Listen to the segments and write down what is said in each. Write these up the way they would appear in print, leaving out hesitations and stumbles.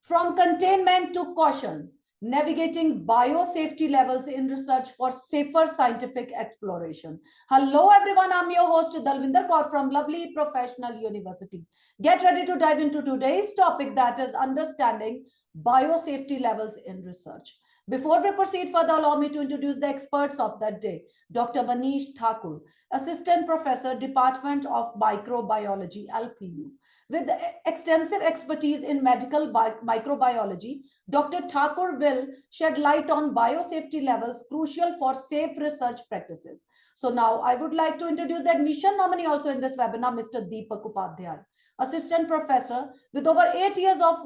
From containment to caution, navigating biosafety levels in research for safer scientific exploration. Hello, everyone. I'm your host, Dalvinder Kaur from Lovely Professional University. Get ready to dive into today's topic, that is understanding biosafety levels in research. Before we proceed further, allow me to introduce the experts of that day. Dr. Manish Thakur, Assistant Professor, Department of Microbiology, LPU. With extensive expertise in medical microbiology, Dr. Thakur will shed light on biosafety levels crucial for safe research practices. So now I would like to introduce the admission nominee also in this webinar, Mr. Deepak Upadhyay, Assistant Professor with over 8 years of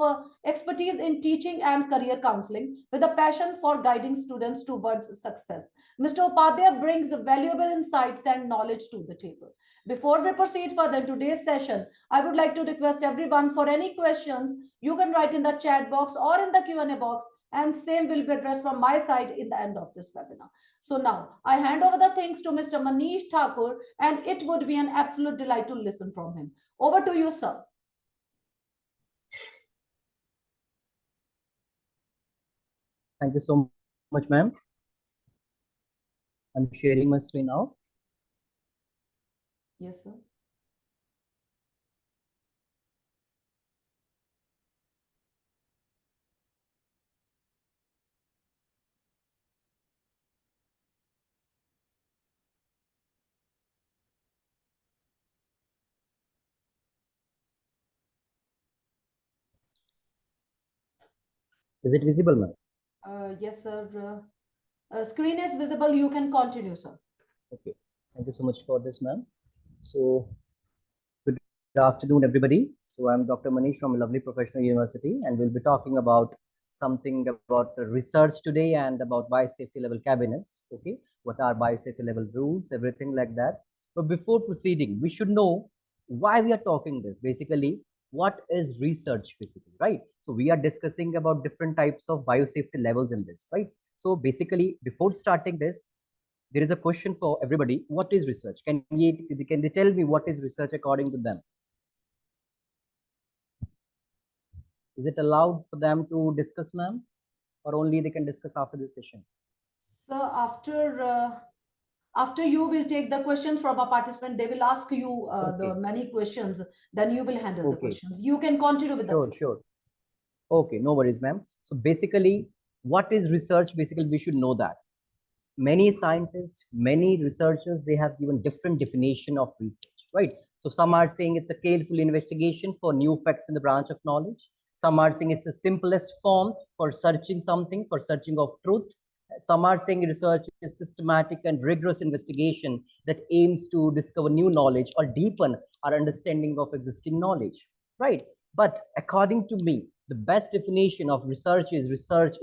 expertise in teaching and career counseling with a passion for guiding students towards success. Mr. Upadhyay brings valuable insights and knowledge to the table. Before we proceed further in today's session, I would like to request everyone for any questions, you can write in the chat box or in the Q&A box, and same will be addressed from my side in the end of this webinar. So now I hand over the things to Mr. Manish Thakur, and it would be an absolute delight to listen from him. Over to you, sir. Thank you so much, ma'am. I'm sharing my screen now. Yes, sir. Is it visible, ma'am? Yes, sir. Screen is visible. You can continue, sir. Okay. Thank you so much for this, ma'am. So, good afternoon, everybody. So, I'm Dr. Manish from Lovely Professional University, and we'll be talking about something about research today and about biosafety level cabinets. Okay. What are biosafety level rules, everything like that. But before proceeding, we should know why we are talking this. Basically, what is research basically, right? So we are discussing about different types of biosafety levels in this, right? So basically, before starting this, there is a question for everybody. What is research? Can they tell me what is research according to them? Is it allowed for them to discuss, ma'am, or only they can discuss after this session? So after you will take the questions from a participant, they will ask you the many questions, then you will handle the questions. You can continue with the flow. Sure. Okay, no worries, ma'am. So basically, what is research? Basically, we should know that. Many scientists, many researchers, they have given different definition of research, right? So some are saying it's a careful investigation for new facts in the branch of knowledge. Some are saying it's the simplest form for searching something, for searching of truth. Some are saying research is systematic and rigorous investigation that aims to discover new knowledge or deepen our understanding of existing knowledge, right? But according to me, the best definition of research is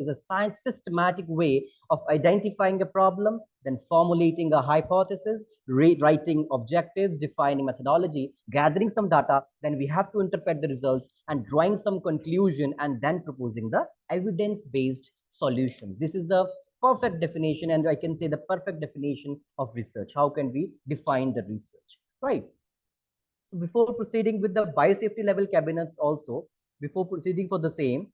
a science systematic way of identifying a problem, then formulating a hypothesis, writing objectives, defining methodology, gathering some data, then we have to interpret the results and drawing some conclusion and then proposing the evidence-based solutions. This is the perfect definition, and I can say the perfect definition of research. How can we define the research, right? So before proceeding with the biosafety level cabinets also, before proceeding for the same,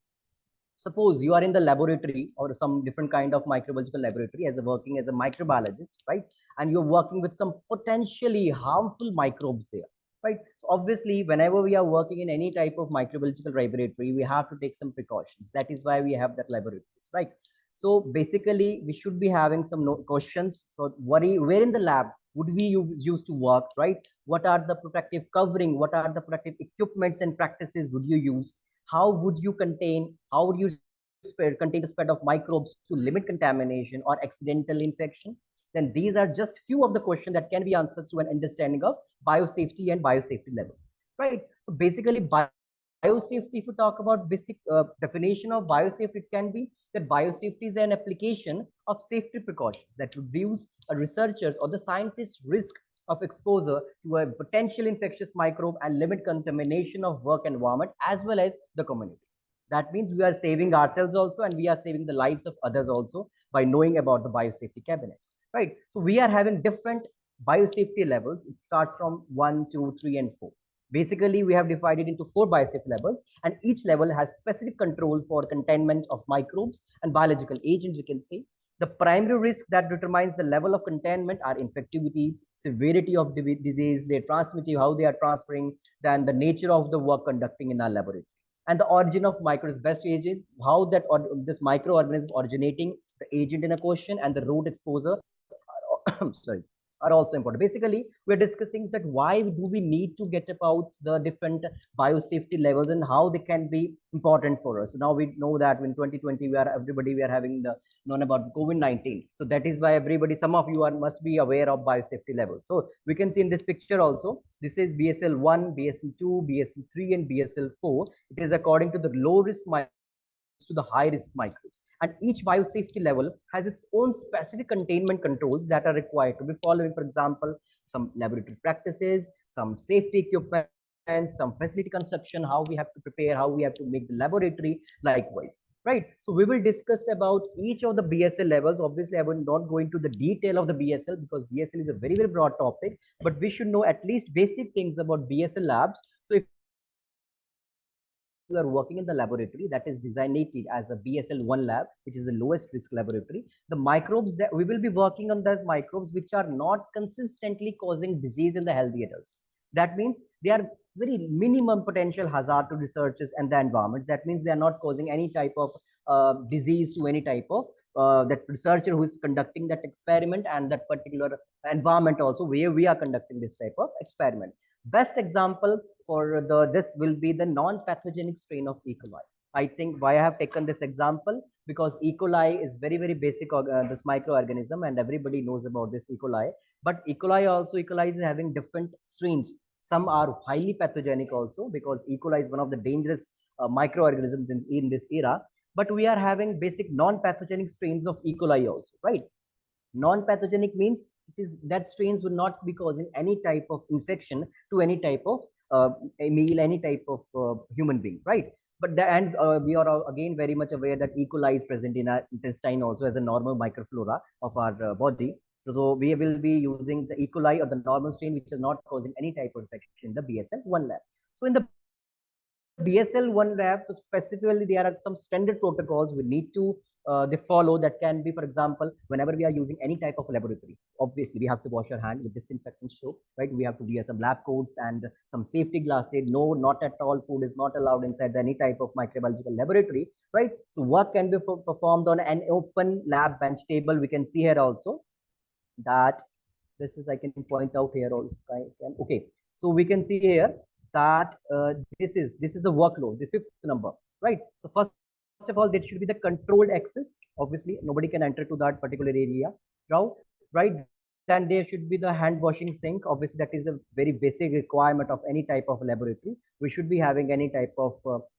suppose you are in the laboratory or some different kind of microbiological laboratory as a working as a microbiologist, right? And you're working with some potentially harmful microbes there, right? So obviously, whenever we are working in any type of microbiological laboratory, we have to take some precautions. That is why we have that laboratories, right? So basically, we should be having some questions. So where in the lab would we use to work, right? What are the protective covering? What are the protective equipments and practices would you use? How would you contain the spread of microbes to limit contamination or accidental infection? Then these are just few of the questions that can be answered through an understanding of biosafety and biosafety levels, right? So basically, biosafety, if you talk about basic definition of biosafety, it can be that biosafety is an application of safety precautions that reduce a researcher's or the scientist's risk of exposure to a potential infectious microbe and limit contamination of work environment as well as the community. That means we are saving ourselves also, and we are saving the lives of others also by knowing about the biosafety cabinets, right? So we are having different biosafety levels. It starts from 1, 2, 3, and 4. Basically, we have divided into 4 biosafety levels, and each level has specific control for containment of microbes and biological agents, we can say. The primary risk that determines the level of containment are infectivity, severity of disease, their transmissive, how they are transferring, then the nature of the work conducting in our laboratory. And the origin of microbes best agent, how that or this microorganism originating, the agent in a question, and the route exposure sorry, are also important. Basically, we're discussing that why do we need to get about the different biosafety levels and how they can be important for us. So now we know that in 2020 we are having the known about COVID-19. So that is why everybody, some of you are must be aware of biosafety levels. So we can see in this picture also, this is BSL1, BSL2, BSL3, and BSL4. It is according to the low risk to the high risk microbes. And each biosafety level has its own specific containment controls that are required to be following. For example, some laboratory practices, some safety equipment, some facility construction, how we have to prepare, how we have to make the laboratory likewise. Right. So we will discuss about each of the BSL levels. Obviously, I will not go into the detail of the BSL because BSL is a very, very broad topic, but we should know at least basic things about BSL labs. So if you are working in the laboratory that is designated as a BSL1 lab, which is the lowest risk laboratory, the microbes that we will be working on, those microbes which are not consistently causing disease in the healthy adults. That means they are very minimum potential hazard to researchers and the environment. That means they are not causing any type of disease to any type of that researcher who is conducting that experiment and that particular environment also where we are conducting this type of experiment. Best example for this will be the non-pathogenic strain of E. coli. I think why I have taken this example because E. coli is very, very basic this microorganism and everybody knows about this E. coli. But E. coli is having different strains. Some are highly pathogenic also because E. coli is one of the dangerous microorganisms in this era. But we are having basic non-pathogenic strains of E. coli also, right? Non-pathogenic means it is that strains will not be causing any type of infection to any type of a meal, any type of human being, right? But we are again very much aware that E. coli is present in our intestine also as a normal microflora of our body. So we will be using the E. coli or the normal strain, which is not causing any type of infection in the BSL1 lab. So in the BSL1 lab, so specifically there are some standard protocols we need to they follow. That can be, for example, whenever we are using any type of laboratory, obviously we have to wash our hand with disinfectant soap, right? We have to wear some lab coats and some safety glasses. No, not at all. Food is not allowed inside any type of microbiological laboratory, right? So work can be performed on an open lab bench table. We can see here also that this is, I can point out here also. Okay, so we can see here that this is the workload, the 5th number, right? So first of all, there should be the controlled access. Obviously, nobody can enter to that particular area now, right? Then there should be the hand washing sink. Obviously, that is a very basic requirement of any type of laboratory. We should be having any type of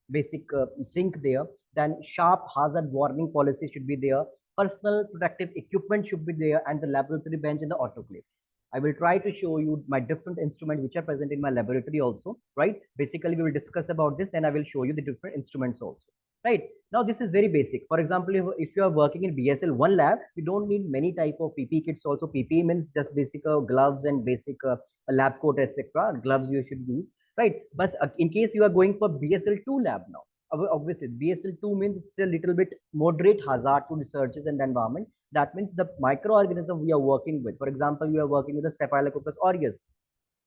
basic sink there. Then sharp hazard warning policy should be there. Personal protective equipment should be there, and the laboratory bench and the autoclave. I will try to show you my different instruments which are present in my laboratory also, right? Basically, we will discuss about this, then I will show you the different instruments also, right? Now, this is very basic. For example, if you are working in BSL1 lab, you don't need many type of PPE kits also. PPE means just basic gloves and basic lab coat, etc. Gloves you should use, right? But in case you are going for BSL2 lab now, obviously BSL2 means it's a little bit moderate hazard to researchers and the environment. That means the microorganism we are working with, for example, you are working with the Staphylococcus aureus,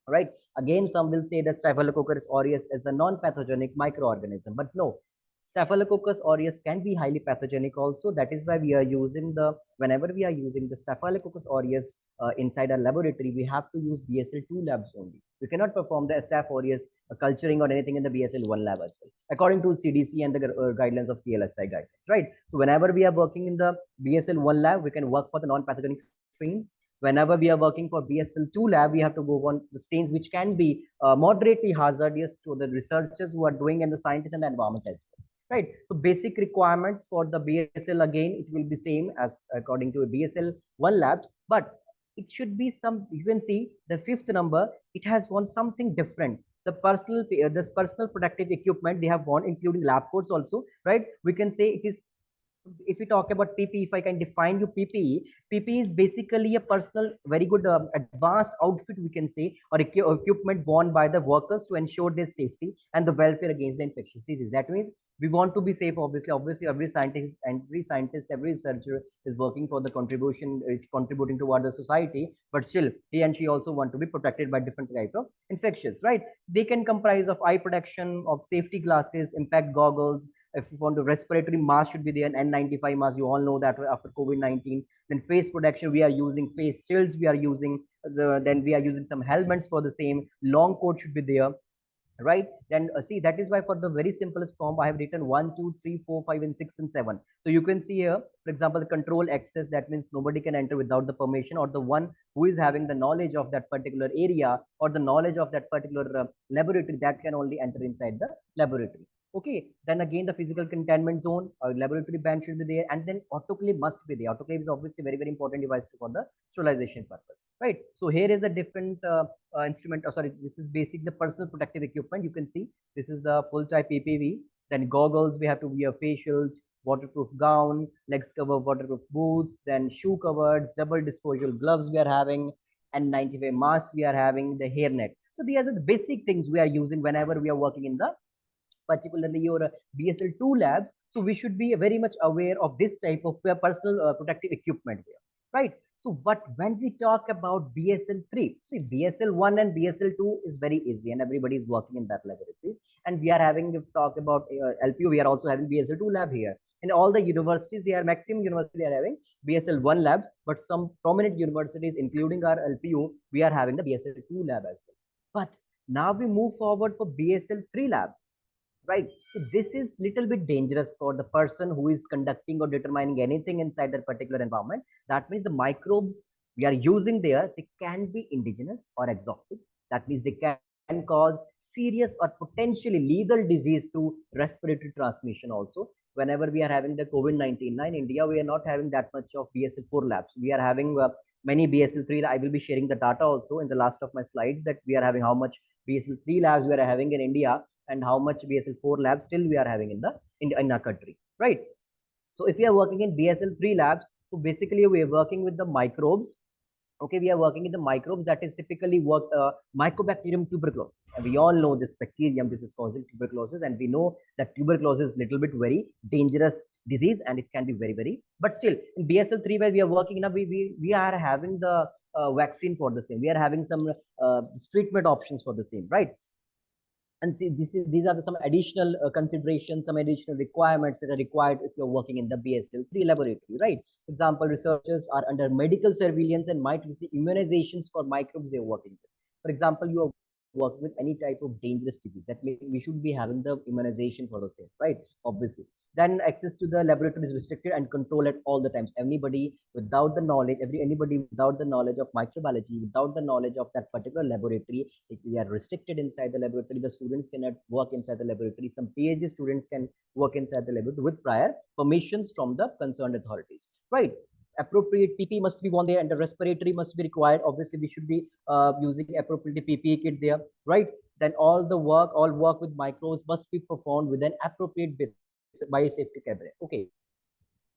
right? Again, some will say that Staphylococcus aureus is a non-pathogenic microorganism, but no, Staphylococcus aureus can be highly pathogenic also. That is why we are using whenever we are using the Staphylococcus aureus inside our laboratory, we have to use BSL2 labs only. We cannot perform the Staph aureus culturing or anything in the BSL1 lab as well, according to CDC and the guidelines of CLSI guidelines, right? So whenever we are working in the BSL1 lab, we can work for the non-pathogenic strains. Whenever we are working for BSL2 lab, we have to go on the strains which can be moderately hazardous to the researchers who are doing and the scientists and the environment as well, right? So basic requirements for the BSL, again, it will be same as according to a BSL1 labs, but it should be some, you can see the 5th number, it has one something different. The personal protective equipment they have won, including lab coats also, right? We can say it is if we talk about PPE, if I can define you PPE, PPE is basically a personal, very good advanced outfit, we can say, or equipment worn by the workers to ensure their safety and the welfare against the infectious disease. That means we want to be safe, obviously. Obviously, every researcher is working for the contribution, is contributing toward the society, but still he and she also want to be protected by different types of infections, right? They can comprise of eye protection, of safety glasses, impact goggles. If you want to, respiratory mask should be there, an N95 mask, you all know that after COVID-19. Then face protection, we are using face shields, we are using then we are using some helmets for the same. Long coat should be there, right? Then see, that is why for the very simplest form I have written 1, 2, 3, 4, 5, and 6 and 7. So you can see here, for example, the control access, that means nobody can enter without the permission, or the one who is having the knowledge of that particular area or the knowledge of that particular laboratory, that can only enter inside the laboratory. Okay, then again the physical containment zone or laboratory ban should be there, and then autoclave must be there. Autoclave is obviously very, very important device for the sterilization purpose, right? So here is the different instrument, sorry, this is basic the personal protective equipment. You can see this is the full type PPV. Then goggles, we have to wear facials, waterproof gown, legs cover, waterproof boots, then shoe covers, double disposable gloves we are having, and 95 masks we are having, the hairnet. So these are the basic things we are using whenever we are working in the particularly your BSL2 labs. So we should be very much aware of this type of personal protective equipment here, right? So, but when we talk about BSL3, see, BSL1 and BSL2 is very easy, and everybody is working in that laboratories. And we are having to talk about LPU. We are also having BSL2 lab here. In all the universities, they are maximum university, they are having BSL1 labs, but some prominent universities, including our LPU, we are having the BSL2 lab as well. But now we move forward for BSL3 lab, right? So this is little bit dangerous for the person who is conducting or determining anything inside that particular environment. That means the microbes we are using there, they can be indigenous or exotic. That means they can cause serious or potentially lethal disease through respiratory transmission also. Whenever we are having the COVID-19 in India, we are not having that much of BSL4 labs. We are having many BSL3. I will be sharing the data also in the last of my slides, that we are having how much BSL3 labs we are having in India, and how much BSL4 labs still we are having in our country, right? So if we are working in BSL3 labs, so basically we are working with the microbes. Okay, we are working in the microbes that is typically work Mycobacterium tuberculosis, and we all know this bacterium, this is causing tuberculosis, and we know that tuberculosis is little bit very dangerous disease, and it can be very, very, but still in BSL3 where we are working now, we are having the vaccine for the same, we are having some treatment options for the same, right? And see, these are some additional considerations, some additional requirements that are required if you're working in the BSL3 laboratory, right? For example, researchers are under medical surveillance and might receive immunizations for microbes they're working with. For example, you are working with any type of dangerous disease, that means we should be having the immunization for the same, right? Obviously. Then access to the laboratory is restricted and controlled at all the times. Anybody without the knowledge, anybody without the knowledge of microbiology, without the knowledge of that particular laboratory, if we are restricted inside the laboratory, the students cannot work inside the laboratory. Some PhD students can work inside the laboratory with prior permissions from the concerned authorities, right? Appropriate PPE must be worn there, and the respiratory must be required. Obviously, we should be using appropriate PPE kit there, right? Then all work with microbes must be performed with an appropriate biosafety cabinet. Okay,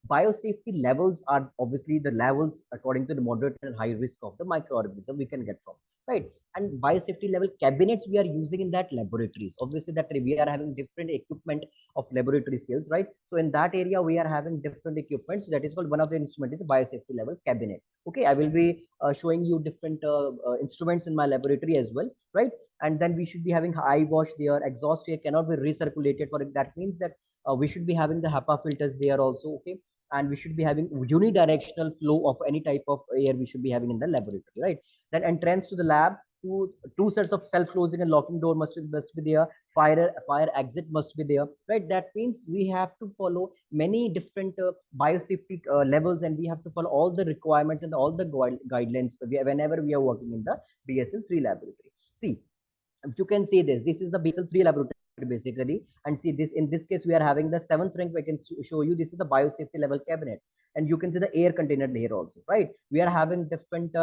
biosafety levels are obviously the levels according to the moderate and high risk of the microorganism we can get from, right? And biosafety level cabinets we are using in that laboratories, obviously that we are having different equipment of laboratory skills, right? So in that area we are having different equipment, so that is called, one of the instrument is a biosafety level cabinet. Okay, I will be showing you different instruments in my laboratory as well, right? And then we should be having eye wash there, exhaust air cannot be recirculated for it. That means that we should be having the HEPA filters there also, okay? And we should be having unidirectional flow of any type of air we should be having in the laboratory, right? Then entrance to the lab, two sets of self-closing and locking door must be there. Fire exit must be there, right? That means we have to follow many different biosafety levels, and we have to follow all the requirements and all the guidelines whenever we are working in the BSL3 laboratory. See, you can see this is the BSL3 laboratory basically, and see this, in this case we are having the 7th rank. I can show you, this is the biosafety level cabinet, and you can see the air container layer also, right? We are having different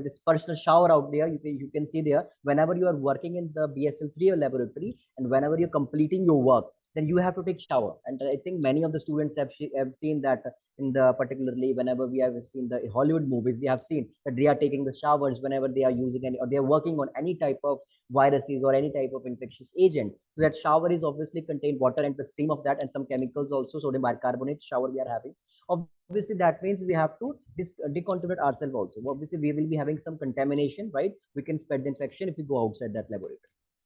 this personal shower out there. You can see there, whenever you are working in the BSL3 laboratory and whenever you're completing your work, then you have to take shower. And I think many of the students have seen that in the particularly whenever we have seen the Hollywood movies, we have seen that they are taking the showers whenever they are using any, or they are working on any type of viruses or any type of infectious agent. So that shower is obviously contain water and the stream of that and some chemicals also, sodium bicarbonate shower we are having. Obviously that means we have to decontaminate ourselves also. Obviously we will be having some contamination, right? We can spread the infection if we go outside that laboratory,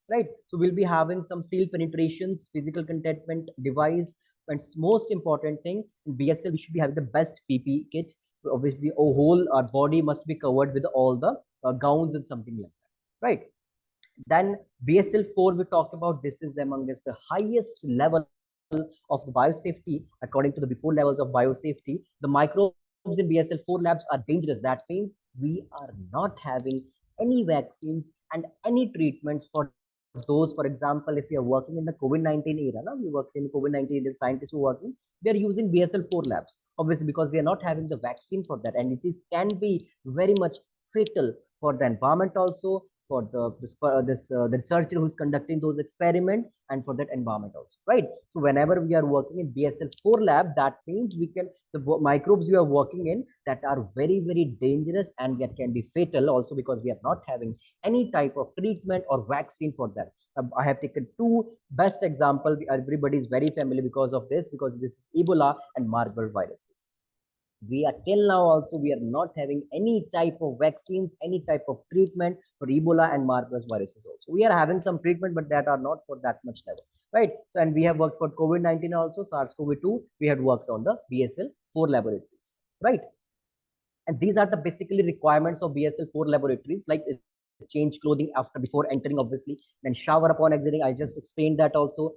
right? So we'll be having some seal penetrations, physical containment device, and most important thing in BSL, we should be having the best PPE kit. Obviously, a whole our body must be covered with all the gowns and something like that, right? Then BSL 4 we talked about. This is amongst the highest level of the biosafety according to the before levels of biosafety. The microbes in BSL 4 labs are dangerous. That means we are not having any vaccines and any treatments for those. For example, if we are working in the COVID-19 era, now we work in COVID-19, the scientists who are working, they're using BSL 4 labs, obviously because we are not having the vaccine for that, and it is can be very much fatal for the environment also, for the researcher who's conducting those experiments, and for that environment also, right? So whenever we are working in BSL 4 lab, that means we can, the microbes we are working in that are very dangerous and that can be fatal also, because we are not having any type of treatment or vaccine for that. I have taken two best example. Everybody is very familiar because of this, because this is Ebola and Marburg viruses. We are till now also, we are not having any type of vaccines, any type of treatment for Ebola and Marburg viruses also. We are having some treatment, but that are not for that much level, right? So, and we have worked for COVID-19 also, SARS-CoV-2, we had worked on the BSL 4 laboratories, right? And these are the basically requirements of BSL 4 laboratories, like change clothing after, before entering, obviously, then shower upon exiting. I just explained that also.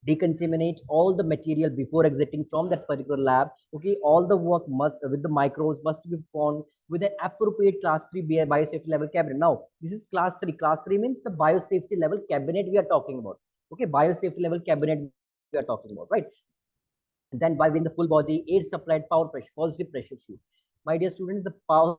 Decontaminate all the material before exiting from that particular lab. Okay, all the work must with the microbes must be performed with an appropriate class 3 biosafety level cabinet. Now, this is class 3. Class 3 means the biosafety level cabinet we are talking about. Okay, biosafety level cabinet we are talking about, right? And then by being the full body air supplied power pressure, positive pressure suit. My dear students, the power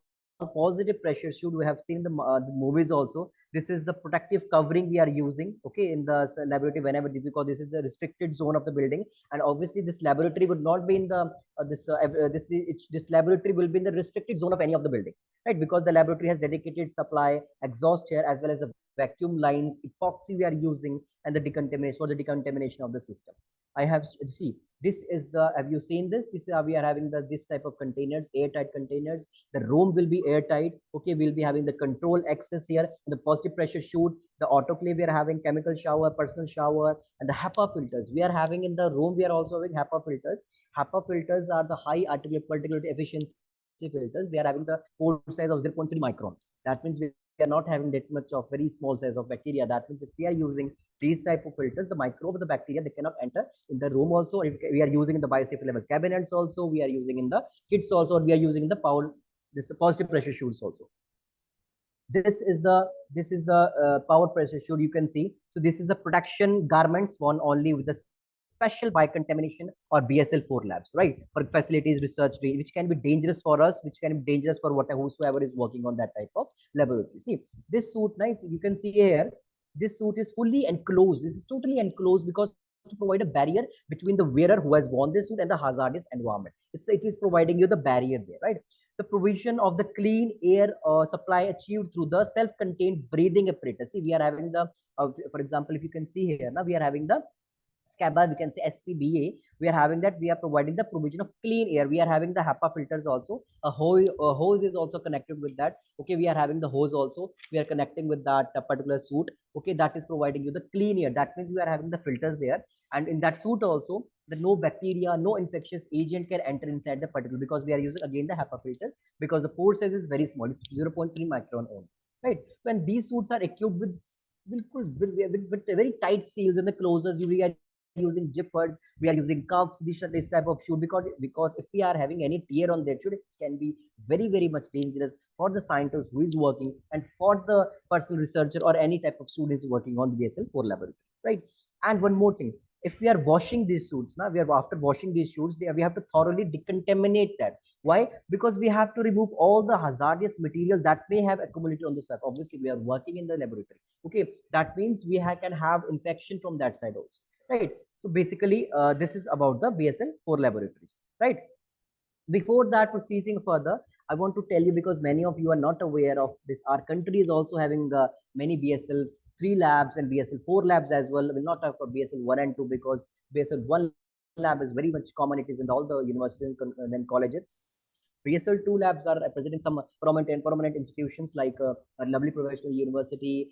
positive pressure suit we have seen the movies also. This is the protective covering we are using, okay, in the laboratory whenever, because this is a restricted zone of the building, and obviously this laboratory would not be in the this laboratory will be in the restricted zone of any of the building, right? Because the laboratory has dedicated supply, exhaust here, as well as the vacuum lines, epoxy we are using, and the decontamination for the decontamination of the system. I have see this is the, have you seen this? This is how we are having the this type of containers, airtight containers. The room will be airtight. Okay, we'll be having the control access here, the positive pressure chute, the autoclave we are having, chemical shower, personal shower, and the HEPA filters we are having in the room. We are also having HEPA filters. HEPA filters are the high particulate efficiency filters. They are having the pore size of 0.3 micron. That means we are not having that much of very small size of bacteria. That means if we are using these type of filters, the microbe, the bacteria, they cannot enter in the room also. If we are using in the biosafety level cabinets also, we are using in the kits also, or we are using in the power, this positive pressure chutes also. This is the power pressure chute, you can see. So this is the protection garments worn only with the special biocontamination or BSL 4 labs, right? For facilities research, which can be dangerous for us, which can be dangerous for whosoever is working on that type of laboratory. See, this suit, nice, you can see here, this suit is fully enclosed. This is totally enclosed because to provide a barrier between the wearer who has worn this suit and the hazardous environment. It is providing you the barrier there, right? The provision of the clean air supply achieved through the self-contained breathing apparatus. See, we are having the, for example, if you can see here, now we are having the SCABA, we can say SCBA. We are having that. We are providing the provision of clean air. We are having the HEPA filters also. A hose is also connected with that. Okay, we are having the hose also. We are connecting with that particular suit. Okay, that is providing you the clean air. That means we are having the filters there. And in that suit also, the no bacteria, no infectious agent can enter inside the particle, because we are using again the HEPA filters, because the pore size is very small. It's 0.3 micron only, right? When these suits are equipped with very tight seals and the closures, we are using zippers, we are using cuffs, this type of shoe, because if we are having any tear on that shoe, it can be very much dangerous for the scientist who is working, and for the personal researcher or any type of students working on the BSL 4 laboratory, right? And one more thing, if we are washing these suits, now we are after washing these suits, we have to thoroughly decontaminate that. Why? Because we have to remove all the hazardous material that may have accumulated on the surface. Obviously, we are working in the laboratory. Okay, that means we can have infection from that side also, right? So basically, this is about the BSL-4 laboratories, right? Before that, proceeding further, I want to tell you, because many of you are not aware of this, our country is also having many BSL-3 labs and BSL-4 labs as well. We'll not talk about BSL-1 and 2 because BSL-1 lab is very much common. It is in all the universities and then colleges. BSL-2 labs are present in some prominent institutions like Lovely Professional University,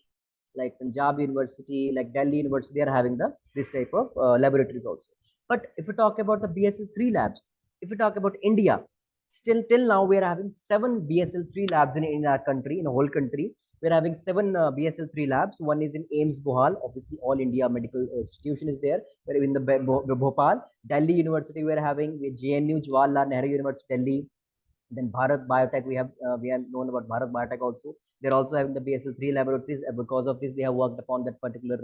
like Punjab University, like Delhi University. They are having this type of laboratories also. But if we talk about the BSL-3 labs, if we talk about India, still till now we are having 7 BSL-3 labs in our country, in the whole country. We're having 7 BSL-3 labs. One is in AIMS Bohal, obviously all India medical institution is there. We're in the Bhopal, Delhi University. We're having with JNU, Jawaharlal Nehru University, Delhi. Then Bharat Biotech, we have known about Bharat Biotech also. They're also having the BSL-3 laboratories. Because of this, they have worked upon that particular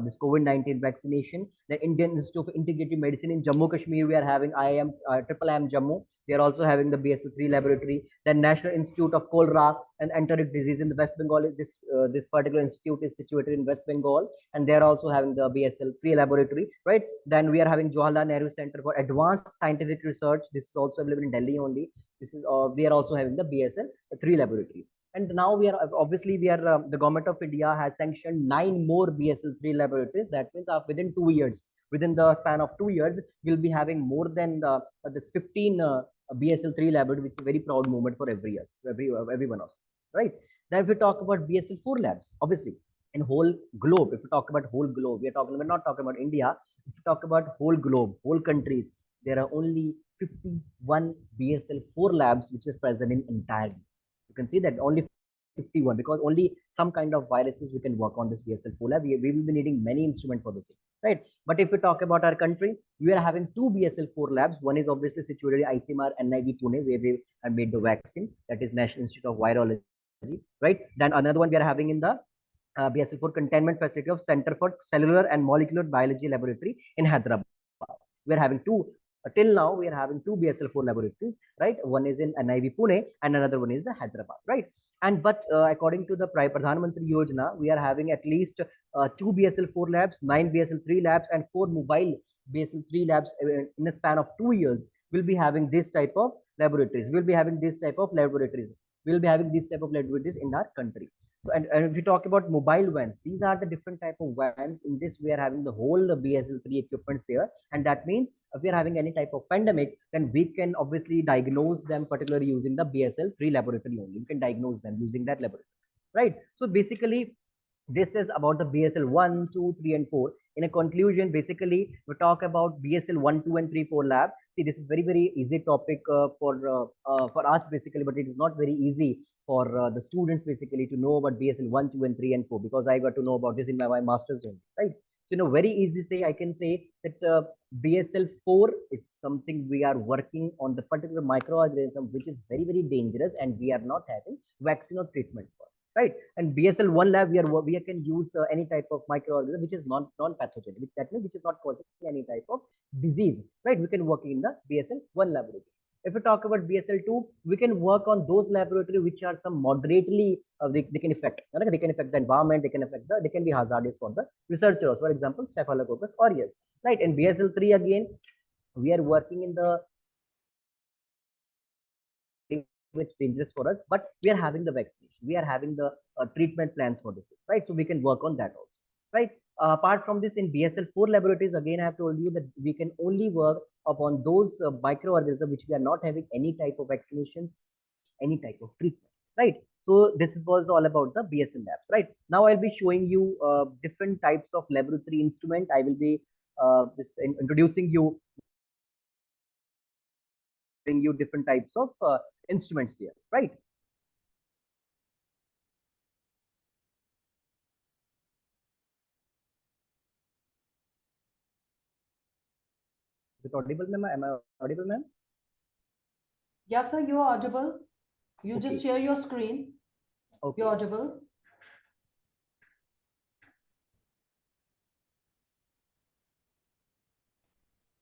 this COVID-19 vaccination. The Indian Institute of Integrative Medicine in Jammu Kashmir, we are having IIM, Triple IM Jammu. They are also having the BSL-3 laboratory. The National Institute of Cholera and Enteric Disease in the West Bengal. This particular institute is situated in West Bengal, and they are also having the BSL-3 laboratory, right? Then we are having Jawaharlal Nehru Center for Advanced Scientific Research. This is also available in Delhi only. This is we are also having the BSL-3 laboratory. And now we are obviously the government of India has sanctioned 9 more BSL-3 laboratories. That means within 2 years, within the span of 2 years, we'll be having more than this 15 BSL-3 laboratory, which is a very proud moment for everyone else, right? Then if we talk about BSL-4 labs, obviously in whole globe, if we talk about whole globe, we're not talking about India. If we talk about whole globe, whole countries, there are only 51 BSL-4 labs which is present in entirely. You can see that only 51, because only some kind of viruses we can work on this BSL-4 lab. We will be needing many instruments for the same, right? But if we talk about our country, we are having 2 BSL-4 labs. One is obviously situated in ICMR NIV Pune, where we have made the vaccine. That is National Institute of Virology, right? Then another one we are having in the BSL-4 containment facility of Center for Cellular and Molecular Biology Laboratory in Hyderabad. We are having 2. Till now, we are having 2 BSL-4 laboratories, right? One is in NIV Pune and another one is the Hyderabad, right? And but according to the Pradhan Mantri Yojana, we are having at least 2 BSL-4 labs, 9 BSL-3 labs, and 4 mobile BSL-3 labs in a span of 2 years. We'll be having this type of laboratories. We'll be having this type of laboratories. We'll be having this type of laboratories in our country. So, and if we talk about mobile vans, these are the different type of vans. In this, we are having the whole BSL-3 equipments there, and that means if we are having any type of pandemic, then we can obviously diagnose them, particularly using the BSL-3 laboratory only. We can diagnose them using that laboratory, right? So basically, this is about the BSL-1, 2, 3, and 4. In a conclusion, basically, we talk about BSL-1, 2, and 3, 4 lab. See, this is very easy topic for us basically, but it is not very easy for the students basically to know about BSL-1, 2, and 3, and 4, because I got to know about this in my master's only, right? So, very easy say, I can say that BSL-4 is something we are working on the particular microorganism, which is very dangerous, and we are not having vaccine or treatment for, right? And BSL-1 lab, we can use any type of microorganism which is non-pathogenic. That means which is not causing any type of disease, right? We can work in the BSL-1 laboratory. If we talk about BSL-2, we can work on those laboratories which are some moderately they can affect. They can affect the environment. They can be hazardous for the researchers. For example, Staphylococcus aureus, right? And BSL-3 again, we are working in the which dangerous for us, but we are having the vaccination, we are having the treatment plans for this, right? So we can work on that also, right? Apart from this, in BSL-4 laboratories, again I have told you that we can only work upon those microorganisms which we are not having any type of vaccinations, any type of treatment, right? So this was all about the BSL labs, right? Now I'll be showing you different types of laboratory instrument. I will be introducing you different types of instruments there, right? Is it audible, ma'am? Am I audible, ma'am? Yes, sir, you are audible. You Okay. just share your screen. Okay. You're audible.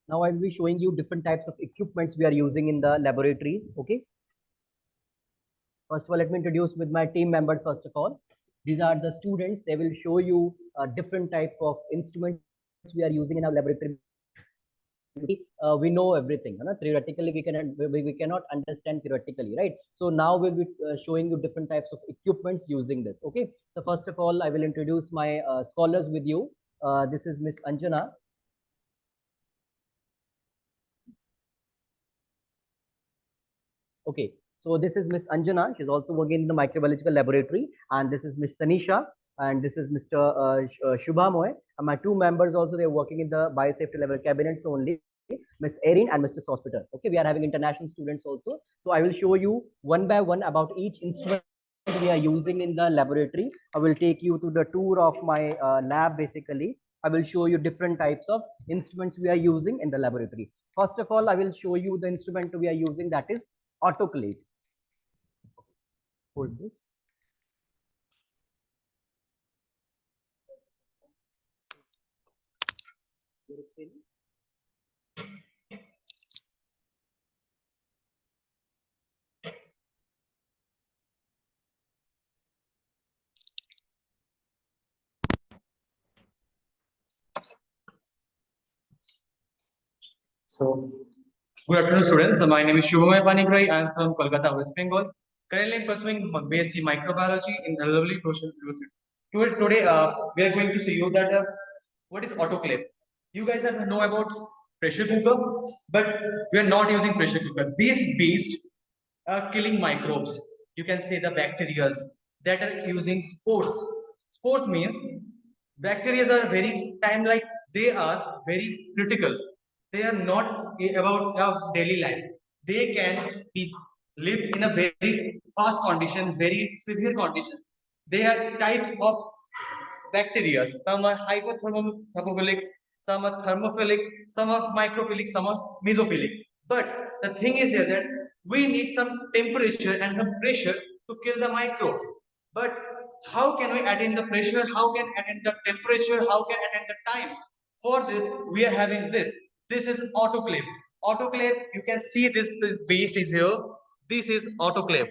Now I will be showing you different types of equipments we are using in the laboratories. Okay. First of all, let me introduce with my team members. First of all, these are the students. They will show you different type of instruments we are using in our laboratory, we know everything. Theoretically, we cannot understand theoretically, right? So now we'll be showing you different types of equipments using this. Okay. So first of all, I will introduce my scholars with you. This is Miss Anjana. Okay. So this is Miss Anjana. She's also working in the microbiological laboratory. And this is Miss Tanisha. And this is Mr. Shubha Moy. And my two members also, they're working in the biosafety level cabinets only. Miss Erin and Mr. Hospital. Okay, we are having international students also. So I will show you one by one about each instrument we are using in the laboratory. I will take you to the tour of my lab basically. I will show you different types of instruments we are using in the laboratory. First of all, I will show you the instrument we are using, that is autoclave. Hold this. So, good afternoon, students. My name is Shubhamay Panikrai. I am from Kolkata, West Bengal. Currently, I am pursuing BSc Microbiology in a lovely Professional University. Today, we are going to see you that what is autoclave. You guys have know about pressure cooker, but we are not using pressure cooker. This beast killing microbes. You can say the bacteria that are using spores. Spores means bacteria are very time like they are very critical. They are not about our daily life. They can be lived in a very fast condition, very severe conditions. They are types of bacteria. Some are hypothermophilic, some are thermophilic, some are microphilic, some are mesophilic. But the thing is here that we need some temperature and some pressure to kill the microbes. But how can we add in the pressure? How can add in the temperature? How can add in the time? For this, we are having this. This is autoclave. Autoclave, you can see this beast is here. This is autoclave.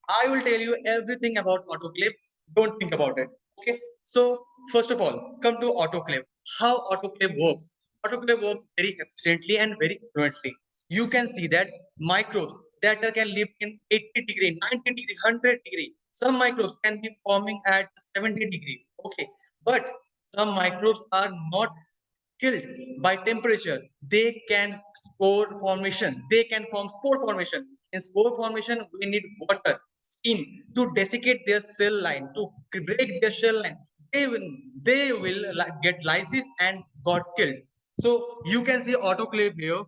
I will tell you everything about autoclave. Don't think about it. Okay. So first of all, come to autoclave. How autoclave works? Autoclave works very efficiently and very fluently. You can see that microbes that can live in 80 degree, 90 degree, 100 degree. Some microbes can be forming at 70 degree. Okay. But some microbes are not killed by temperature. They can spore formation. They can form spore formation. In spore formation, we need water, steam to desiccate their cell line, to break their cell line. They will get lysis and got killed. So you can see autoclave here.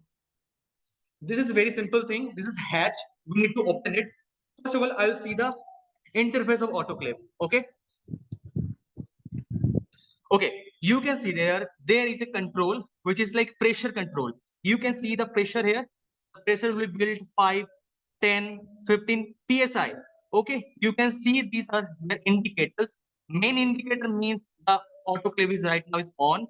This is a very simple thing. This is hatch. We need to open it. First of all, I will see the interface of autoclave. Okay. Okay, you can see there is a control which is like pressure control. You can see the pressure here. The pressure will build 5, 10, 15 psi. Okay, you can see these are the indicators. Main indicator means the autoclave is right now is on.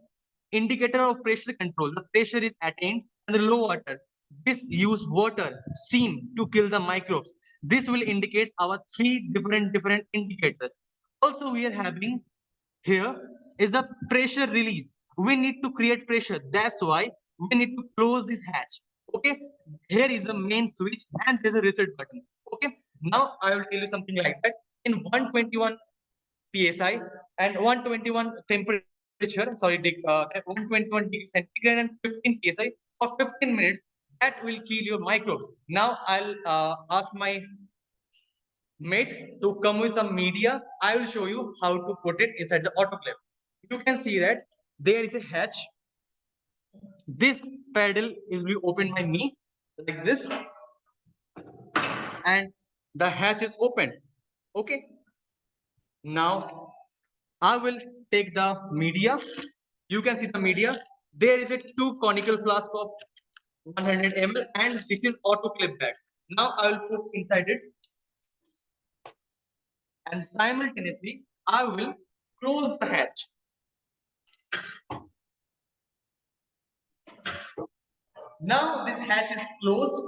Indicator of pressure control. The pressure is attained and the low water. This use water, steam to kill the microbes. This will indicate our three different indicators. Also, we are having here is the pressure release. We need to create pressure. That's why we need to close this hatch. Okay. Here is the main switch and there's a reset button. Okay. Now I will tell you something like that. In 121 psi and 121 temperature, sorry, 121 degree centigrade and 15 psi for 15 minutes, that will kill your microbes. Now I'll ask my mate to come with some media. I will show you how to put it inside the autoclave. You can see that there is a hatch. This paddle will be opened by me like this, and the hatch is opened. Okay. Now I will take the media. You can see the media. There is a two conical flask of 100 ml, and this is autoclave bag. Now I will put inside it, and simultaneously I will close the hatch. Now this hatch is closed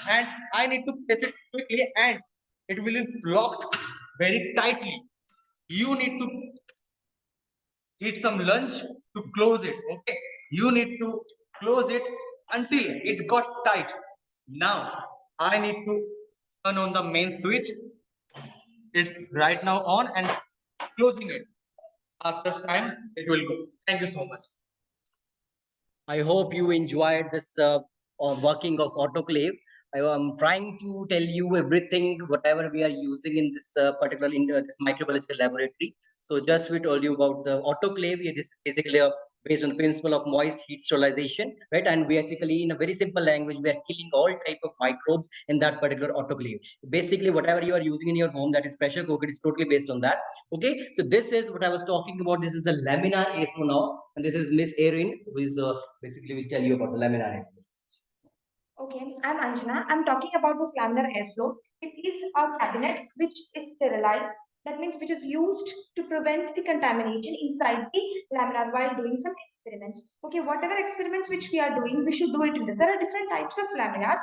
and I need to press it quickly and it will be blocked very tightly. You need to eat some lunch to close it. Okay, you need to close it until it got tight. Now I need to turn on the main switch. It's right now on and closing it. After time, it will go. Thank you so much. I hope you enjoyed this working of autoclave. I am trying to tell you everything, whatever we are using in this particular this microbiological laboratory. So just we told you about the autoclave. It is basically based on the principle of moist heat sterilization, right? And basically, in a very simple language, we are killing all type of microbes in that particular autoclave. Basically, whatever you are using in your home, that is pressure cooker, is totally based on that. Okay, so this is what I was talking about. This is the laminar airflow now, and this is Miss Erin, who is basically will tell you about the laminar airflow. Okay, I'm Anjana. I'm talking about this laminar airflow. It is a cabinet which is sterilized. That means which is used to prevent the contamination inside the laminar while doing some experiments. Okay, whatever experiments which we are doing, we should do it in this. There are different types of laminars.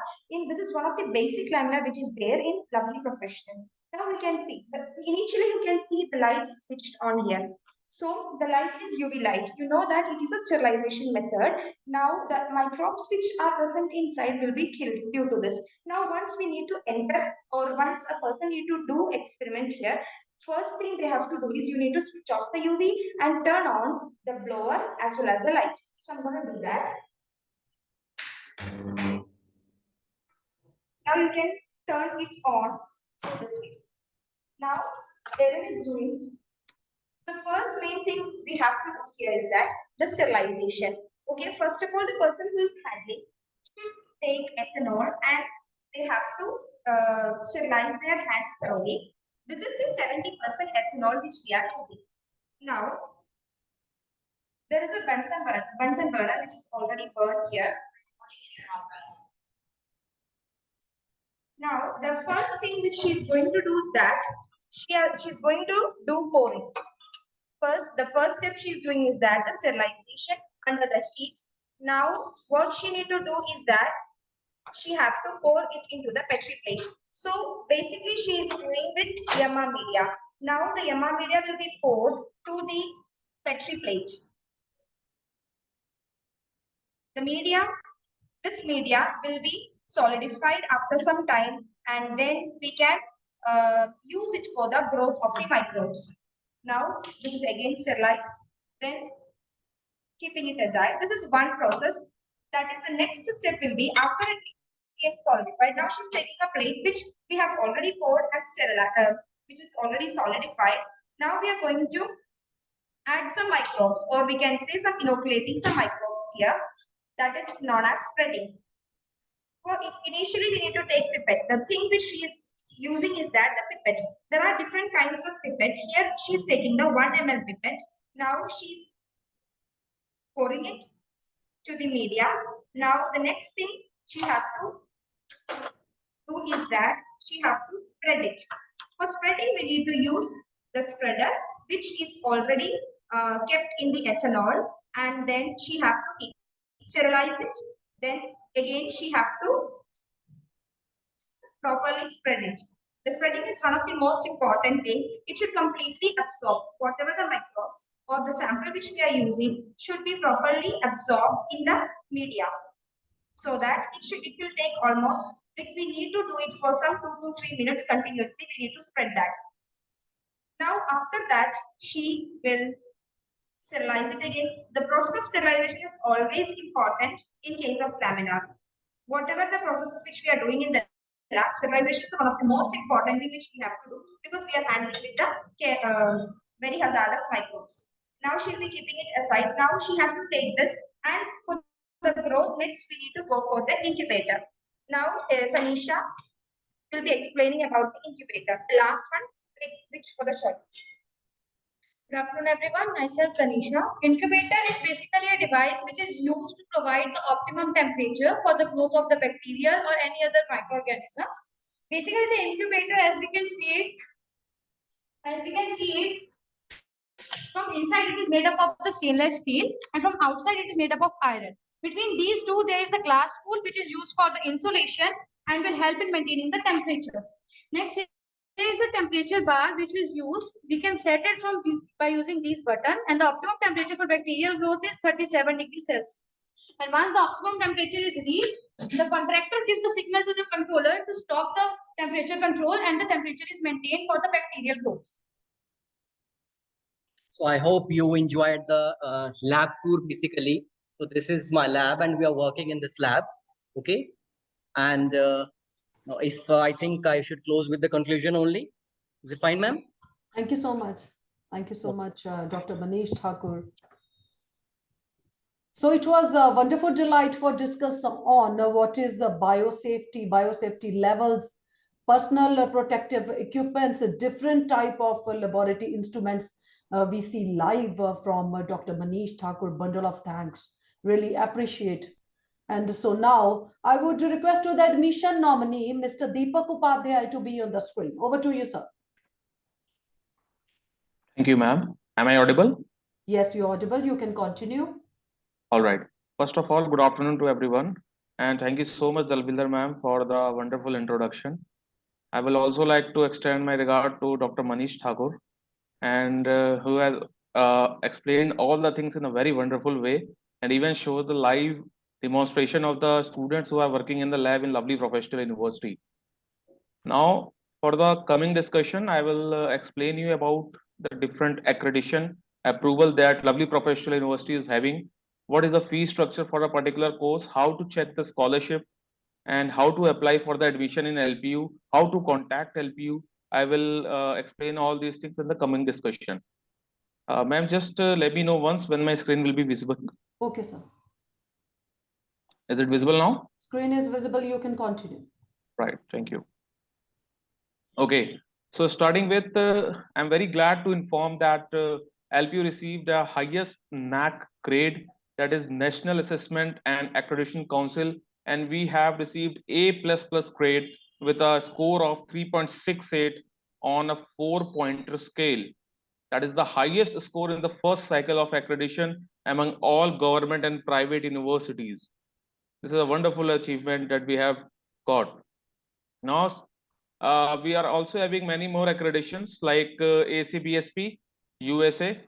This is one of the basic laminar which is there in Lovely Professional. Now we can see, initially you can see the light is switched on here. So the light is UV light. You know that it is a sterilization method. Now the microbes which are present inside will be killed due to this. Now once we need to enter or once a person need to do experiment here, first thing they have to do is you need to switch off the UV and turn on the blower as well as the light. So I'm going to do that. Now you can turn it on this way. Now Erin is doing. The first main thing we have to do here is that the sterilization. Okay, first of all, the person who is handling should take ethanol and they have to sterilize their hands thoroughly. This is the 70% ethanol which we are using. Now, there is a Bunsen burner which is already burned here. Now, the first thing which she is going to do is that she is going to do pouring. The first step she is doing is that the sterilization under the heat. Now, what she need to do is that she have to pour it into the Petri plate. So, basically she is doing with Yama media. Now, the Yama media will be poured to the Petri plate. This media will be solidified after some time and then we can use it for the growth of the microbes. Now, this is again sterilized, then keeping it aside. This is one process. That is the next step will be after it gets solidified. Now she's taking a plate which we have already poured and sterilized, which is already solidified. Now we are going to add some microbes, or we can say some inoculating some microbes here. That is known as spreading. For initially we need to take pipette. The thing which she is using is that the pipette. There are different kinds of pipette. Here she is taking the 1 ml pipette. Now she's pouring it to the media. Now the next thing she have to do is that she have to spread it. For spreading we need to use the spreader which is already kept in the ethanol, and then she have to sterilize it. Then again she have to properly spread it. The spreading is one of the most important thing. It should completely absorb whatever the microbes or the sample which we are using should be properly absorbed in the media, so that it will take almost, like we need to do it for some 2 to 3 minutes continuously. We need to spread that. Now after that she will sterilize it again. The process of sterilization is always important in case of laminar. Whatever the processes which we are doing in the lab, sterilization is one of the most important thing which we have to do, because we are handling with the very hazardous microbes. Now she'll be keeping it aside. Now she has to take this, and for the growth next we need to go for the incubator. Now Tanisha will be explaining about the incubator. The last one, which for the short. Good afternoon, everyone. Myself, Tanisha. Incubator is basically a device which is used to provide the optimum temperature for the growth of the bacteria or any other microorganisms. Basically, the incubator, as we can see it, from inside it is made up of the stainless steel, and from outside it is made up of iron. Between these two, there is the glass wool which is used for the insulation and will help in maintaining the temperature. Next is the temperature bar which was used. We can set it by using these buttons, and the optimum temperature for bacterial growth is 37 degrees Celsius. And once the optimum temperature is reached, the contractor gives the signal to the controller to stop the temperature control, and the temperature is maintained for the bacterial growth. So I hope you enjoyed the lab tour basically. So this is my lab and we are working in this lab. Okay. And now if I think I should close with the conclusion only. Is it fine, ma'am? Thank you so much. Thank you so Okay. much, Dr. Manish Thakur. So it was a wonderful delight for discuss on what is biosafety levels, personal protective equipments, different type of laboratory instruments. We see live from Dr. Manish Thakur. Bundle of thanks. Really appreciate. And so now I would request to the admission nominee, Mr. Deepak Upadhyay, to be on the screen. Over to you, sir. Thank you, ma'am. Am I audible? Yes, you're audible. You can continue. All right. First of all, good afternoon to everyone. And thank you so much, Dalvinder ma'am, for the wonderful introduction. I will also like to extend my regard to Dr. Manish Thakur, and who has explained all the things in a very wonderful way, and even showed the live demonstration of the students who are working in the lab in lovely professional university. Now, for the coming discussion, I will explain you about the different accreditation approval that lovely professional university is having. What is the fee structure for a particular course? How to check the scholarship, and how to apply for the admission in LPU? How to contact LPU? I will explain all these things in the coming discussion. Ma'am, just let me know once when my screen will be visible. Okay, sir. Is it visible now? Screen is visible. You can continue. Right. Thank you. Okay, so starting with, I'm very glad to inform that LPU received the highest NAC grade, that is National Assessment and Accreditation Council, and we have received A++ grade with a score of 3.68 on a 4-pointer scale. That is the highest score in the first cycle of accreditation among all government and private universities. This is a wonderful achievement that we have got. Now, we are also having many more accreditations like ACBSP, USA.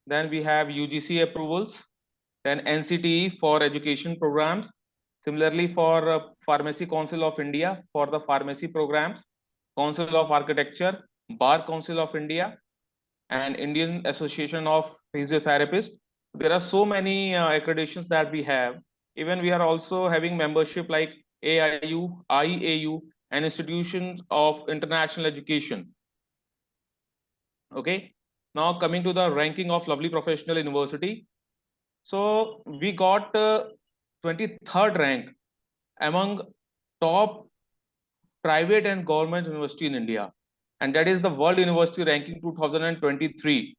Then we have UGC approvals, then NCTE for education programs. Similarly, for Pharmacy Council of India for the pharmacy programs, Council of Architecture, Bar Council of India, and Indian Association of Physiotherapists. There are so many accreditations that we have. Even we are also having membership like AIU, IAU, and institutions of international education. Okay, now coming to the ranking of lovely professional university. So we got 23rd rank among top private and government university in India, and that is the World University Ranking 2023.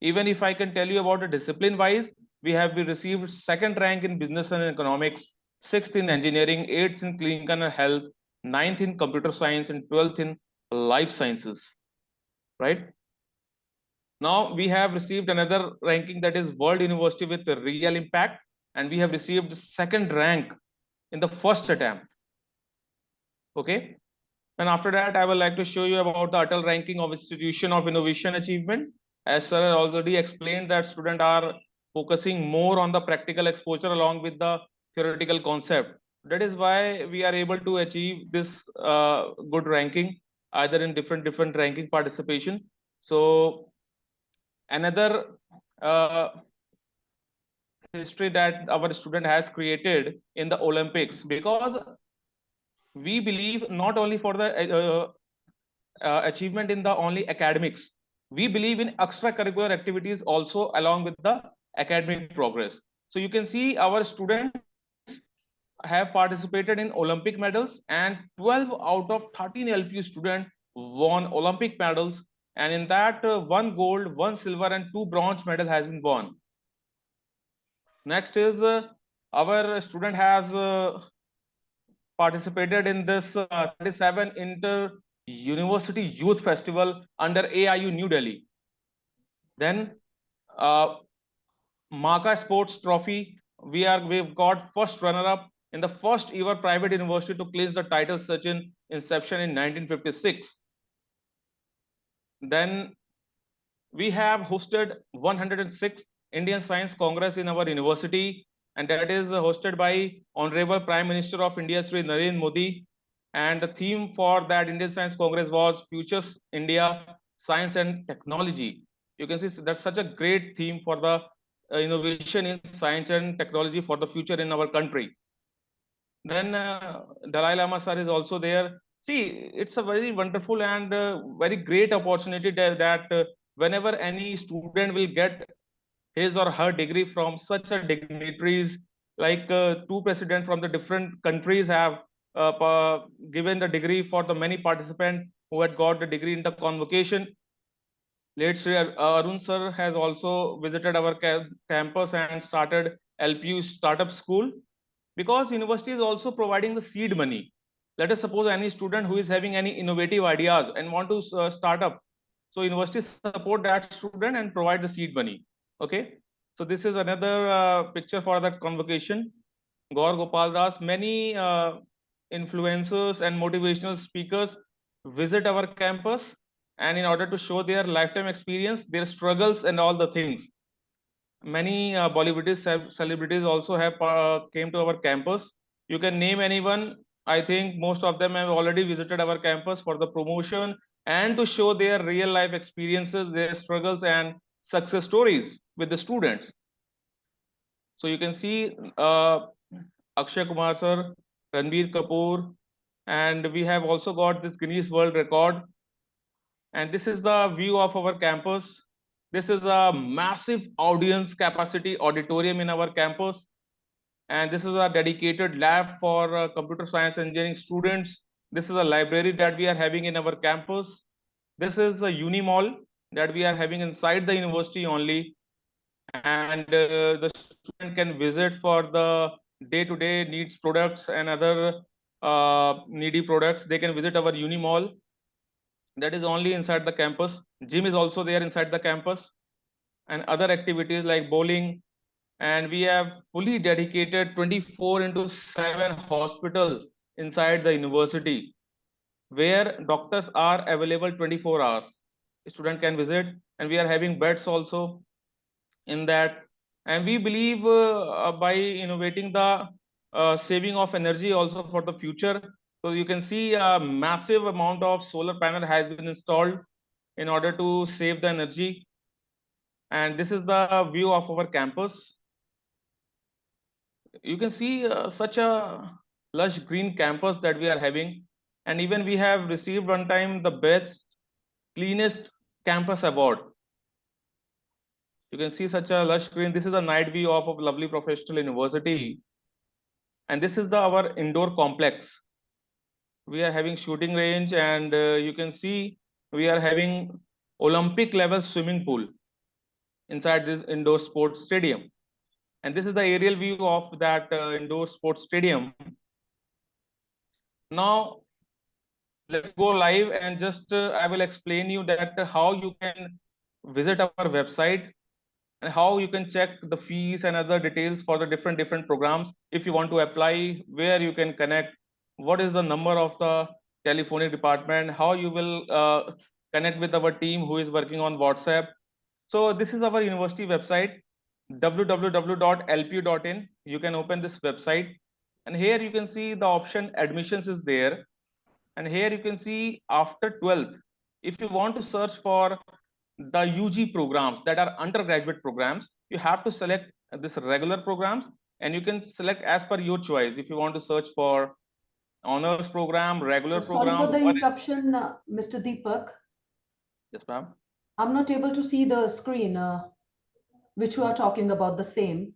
Even if I can tell you about the discipline wise, we have received 2nd rank in business and economics, 6th in engineering, 8th in clinical health, 9th in computer science, and 12th in life sciences, right? Now we have received another ranking, that is World University with Real Impact, and we have received 2nd rank in the first attempt. Okay, and after that, I would like to show you about the Atal ranking of Institution of Innovation Achievement. As sir already explained, that students are focusing more on the practical exposure along with the theoretical concept. That is why we are able to achieve this good ranking, either in different ranking participation. So another history that our student has created in the Olympics, because we believe not only for the achievement in the only academics, we believe in extracurricular activities also along with the academic progress. So you can see our students have participated in Olympic medals, and 12 out of 13 LPU students won Olympic medals, and in that 1 gold, 1 silver, and 2 bronze medal has been won. Next is our student has participated in this 37 Inter University Youth Festival under AIU New Delhi. Then Maka Sports Trophy, we've got first runner-up in the first ever private university to clinch the title such in inception in 1956. Then we have hosted 106th Indian Science Congress in our university, and that is hosted by Honorable Prime Minister of India, Sri Narendra Modi. And the theme for that Indian Science Congress was Futures India, Science and Technology. You can see that's such a great theme for the innovation in science and technology for the future in our country. Then Dalai Lama sir is also there. See, it's a very wonderful and very great opportunity that whenever any student will get his or her degree from such a dignitaries, like two presidents from the different countries have given the degree for the many participants who had got the degree in the convocation. Late Sri Arun sir has also visited our campus and started LPU startup school, because university is also providing the seed money. Let us suppose any student who is having any innovative ideas and want to start up. So university support that student and provide the seed money. Okay. So this is another picture for that convocation. Gaur Gopal Das, many influencers and motivational speakers visit our campus, and in order to show their lifetime experience, their struggles and all the things. Many Bollywood celebrities also have came to our campus. You can name anyone. I think most of them have already visited our campus for the promotion and to show their real life experiences, their struggles and success stories with the students. So you can see Akshay Kumar sir, Ranbir Kapoor, and we have also got this Guinness World Record. And this is the view of our campus. This is a massive audience capacity auditorium in our campus. And this is a dedicated lab for computer science engineering students. This is a library that we are having in our campus. This is a uni mall that we are having inside the university only. And the student can visit for the day-to-day needs products and other needy products. They can visit our uni mall. That is only inside the campus. Gym is also there inside the campus, and other activities like bowling. And we have fully dedicated 24/7 hospital inside the university, where doctors are available 24 hours. Student can visit, and we are having beds also in that. And we believe by innovating the saving of energy also for the future. So you can see a massive amount of solar panel has been installed in order to save the energy. And this is the view of our campus. You can see such a lush green campus that we are having. And even we have received one time the best cleanest campus award. You can see such a lush green. This is a night view of a lovely professional university. And this is our indoor complex. We are having shooting range, and you can see we are having Olympic level swimming pool inside this indoor sports stadium. And this is the aerial view of that indoor sports stadium. Now let's go live, and just I will explain you that how you can visit our website and how you can check the fees and other details for the different programs. If you want to apply, where you can connect, what is the number of the telephonic department, how you will connect with our team who is working on WhatsApp. So this is our university website, www.lpu.in. You can open this website, and here you can see the option admissions is there. And here you can see after 12th, if you want to search for the UG programs that are undergraduate programs, you have to select this regular programs, and you can select as per your choice. If you want to search for honors program, regular Sorry program. for the interruption, Mr. Deepak. Yes, ma'am. I'm not able to see the screen, which you are talking about, the same.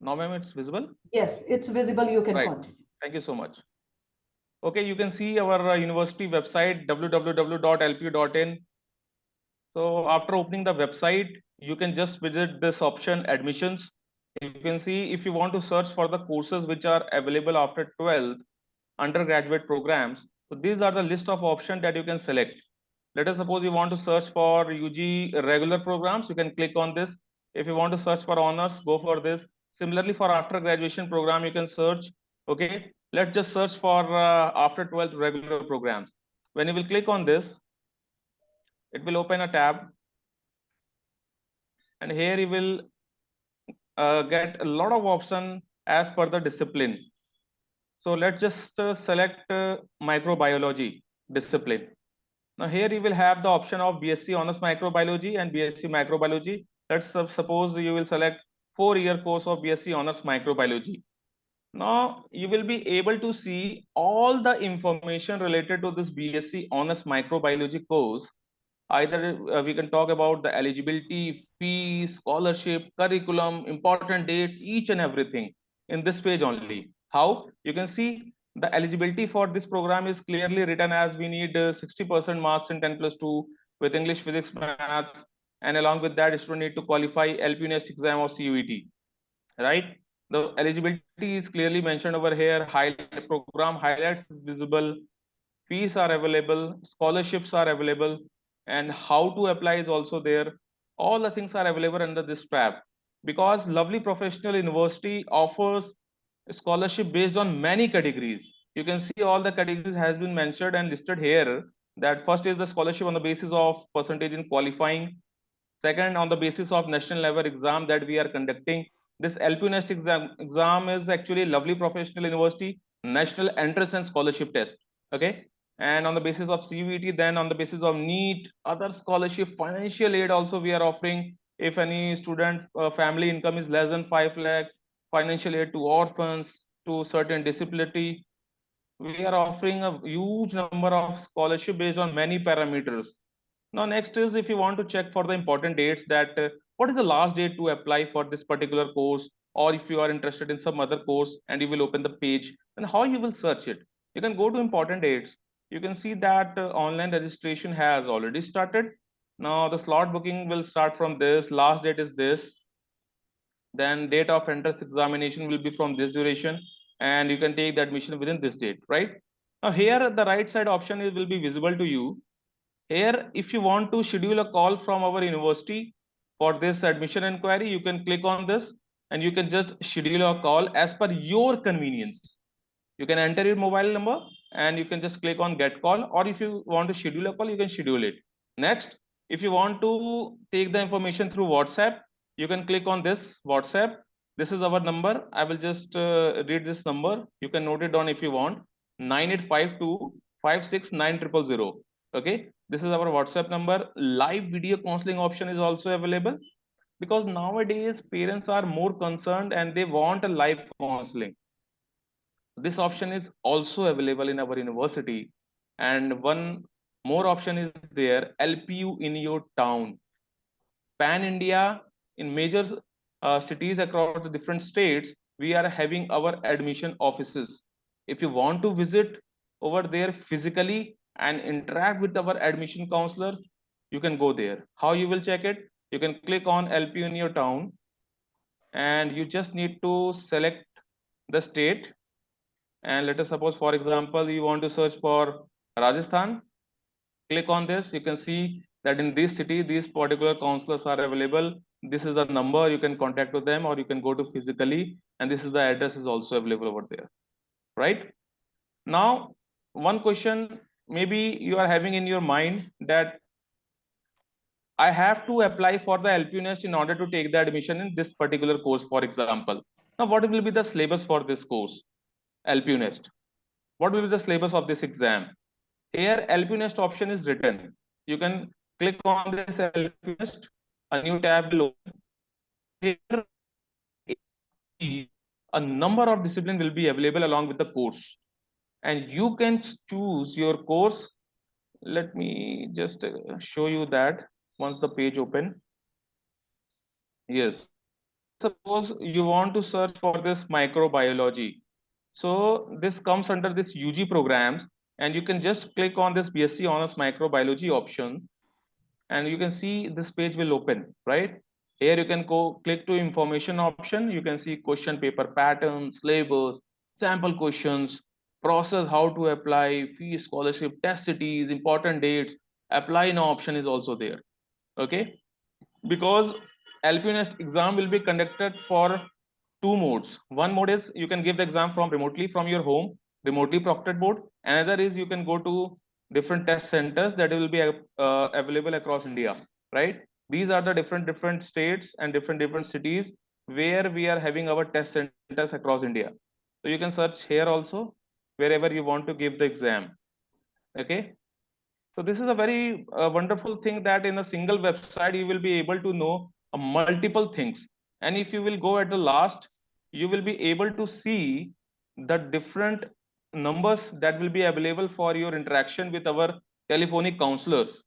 Now, ma'am, it's visible? Yes, it's visible. You can Right. continue. Thank you so much. Okay, you can see our university website, www.lpu.in. So after opening the website, you can just visit this option admissions. You can see if you want to search for the courses which are available after 12th undergraduate programs. So these are the list of options that you can select. Let us suppose you want to search for UG regular programs, you can click on this. If you want to search for honors, go for this. Similarly, for after graduation program, you can search. Okay, let's just search for after 12th regular programs. When you will click on this, it will open a tab, and here you will get a lot of option as per the discipline. So let's just select microbiology discipline. Now here you will have the option of BSc Honors Microbiology and BSc Microbiology. Let's suppose you will select 4-year course of BSc Honors Microbiology. Now you will be able to see all the information related to this BSc Honors Microbiology course. Either we can talk about the eligibility, fees, scholarship, curriculum, important dates, each and everything in this page only. How? You can see the eligibility for this program is clearly written as we need 60% marks in 10+2 with English, physics, maths, and along with that, student need to qualify LP Nest exam or CUET, right? The eligibility is clearly mentioned over here. Program highlights is visible, fees are available, scholarships are available, and how to apply is also there. All the things are available under this tab because Lovely Professional University offers scholarship based on many categories. You can see all the categories has been mentioned and listed here. That first is the scholarship on the basis of percentage in qualifying. Second, on the basis of national level exam that we are conducting. This LP Nest exam is actually Lovely Professional University National Entrance and Scholarship Test. Okay. And on the basis of CVT, then on the basis of NEET, other scholarship, financial aid also we are offering. If any student family income is less than 5 lakh, financial aid to orphans, to certain disability. We are offering a huge number of scholarship based on many parameters. Now, next is if you want to check for the important dates that what is the last date to apply for this particular course, or if you are interested in some other course and you will open the page, then how you will search it. You can go to important dates. You can see that online registration has already started. Now the slot booking will start from this, last date is this, then date of entrance examination will be from this duration, and you can take the admission within this date, right? Now here the right side option will be visible to you. Here, if you want to schedule a call from our university for this admission inquiry, you can click on this and you can just schedule a call as per your convenience. You can enter your mobile number and you can just click on get call, or if you want to schedule a call, you can schedule it. Next, if you want to take the information through WhatsApp, you can click on this WhatsApp. This is our number. I will just read this number. You can note it down if you want. 9852 569 Okay, this is our WhatsApp number. Live video counseling option is also available because nowadays parents are more concerned and they want a live counseling. This option is also available in our university, and one more option is there, LPU in your town. Pan India, in major cities across the different states, we are having our admission offices. If you want to visit over there physically and interact with our admission counselor, you can go there. How you will check it? You can click on LPU in your town and you just need to select the state. And let us suppose, for example, you want to search for Rajasthan. Click on this. You can see that in this city, these particular counselors are available. This is the number you can contact with them, or you can go to physically, and this is the address is also available over there, right? Now, one question maybe you are having in your mind that I have to apply for the LPU Nest in order to take the admission in this particular course, for example. Now, what will be the syllabus for this course, LPU Nest? What will be the syllabus of this exam? Here, LPU Nest option is written. You can click on this LPU Nest, a new tab will open. Here, a number of disciplines will be available along with the course, and you can choose your course. Let me just show you that once the page open. Yes, suppose you want to search for this microbiology. So this comes under this UG programs, and you can just click on this BSc Honors Microbiology option, and you can see this page will open, right? Here you can go click to information option. You can see question paper patterns, syllabus, sample questions, process, how to apply, fee, scholarship, test cities, important dates, apply now option is also there. Okay, because LPU Nest exam will be conducted for two modes. One mode is you can give the exam from remotely from your home, remotely proctored board. Another is you can go to different test centers that will be available across India, right? These are the different states and different cities where we are having our test centers across India. So you can search here also wherever you want to give the exam. Okay. So this is a very wonderful thing that in a single website you will be able to know multiple things. And if you will go at the last, you will be able to see the different numbers that will be available for your interaction with our telephonic counselors.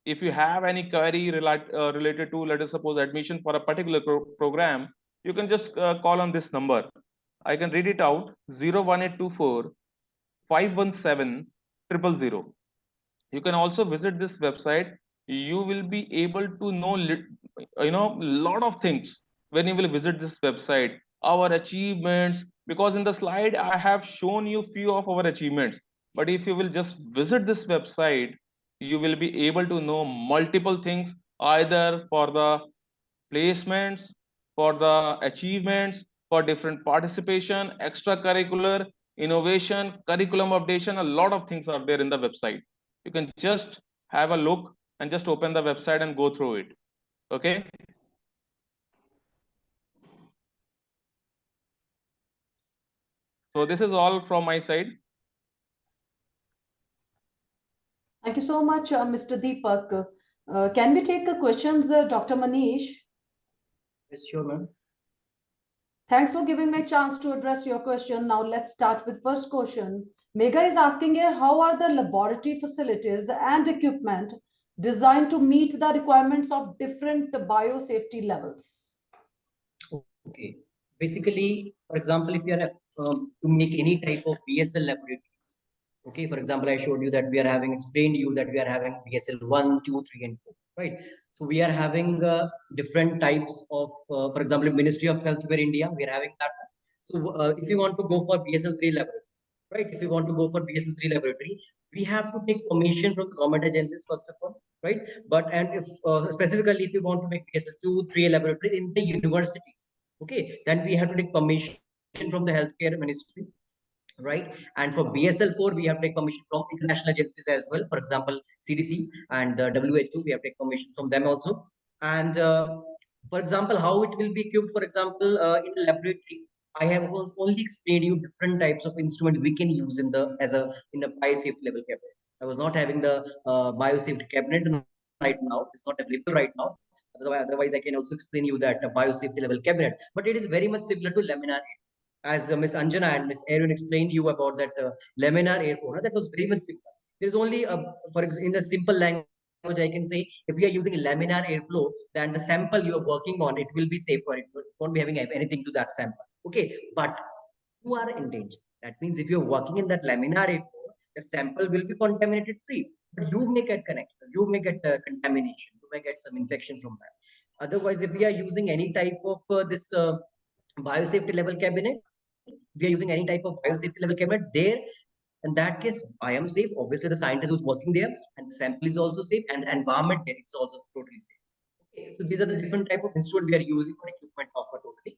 If you have any query related to, let us suppose, admission for a particular program, you can just call on this number. I can read it out: 01824 517 000. You can also visit this website. You will be able to know lot of things when you will visit this website, our achievements, because in the slide I have shown you few of our achievements, but if you will just visit this website, you will be able to know multiple things, either for the placements, for the achievements, for different participation, extracurricular, innovation, curriculum updation. A lot of things are there in the website. You can just have a look and just open the website and go through it. Okay. So this is all from my side. Thank you so much, Mr. Deepak. Can we take questions, Dr. Manish? Yes, sure, ma'am. Thanks for giving me a chance to address your question. Now let's start with first question. Mega is asking here, how are the laboratory facilities and equipment designed to meet the requirements of different biosafety levels? Okay. Basically, for example, if you are to make any type of BSL laboratories, okay, for example, I showed you that we are having explained you that we are having BSL 1, 2, 3, and 4, right? So we are having different types of, for example, Ministry of Health where India, we are having that. So if you want to go for BSL 3 laboratory, right? If you want to go for BSL 3 laboratory, we have to take permission from government agencies first of all, right? But and if specifically if you want to make BSL 2, 3 laboratory in the universities, okay, then we have to take permission from the healthcare ministry, right? And for BSL4, we have to take permission from international agencies as well. For example, CDC and the WHO, we have to take permission from them also. And for example, how it will be equipped, for example, in a laboratory, I have only explained you different types of instrument we can use in the in a biosafety level cabinet. I was not having the biosafety cabinet right now. It's not available right now. Otherwise, I can also explain you that a biosafety level cabinet, but it is very much similar to laminar, as Miss Anjana and Miss Aaron explained you about that laminar airflow. That was very much simple. There's only in a simple language I can say, if we are using laminar airflow, then the sample you are working on, it will be safer. It won't be having anything to that sample. Okay, but you are in danger. That means if you're working in that laminar airflow, the sample will be contaminated free, but you may get connected, you may get contamination, you may get some infection from that. Otherwise, if we are using any type of this biosafety level cabinet, we are using any type of biosafety level cabinet there. In that case, I am safe. Obviously, the scientist who's working there and the sample is also safe, and the environment there it's also totally safe. Okay. So these are the different type of instrument we are using for equipment offer totally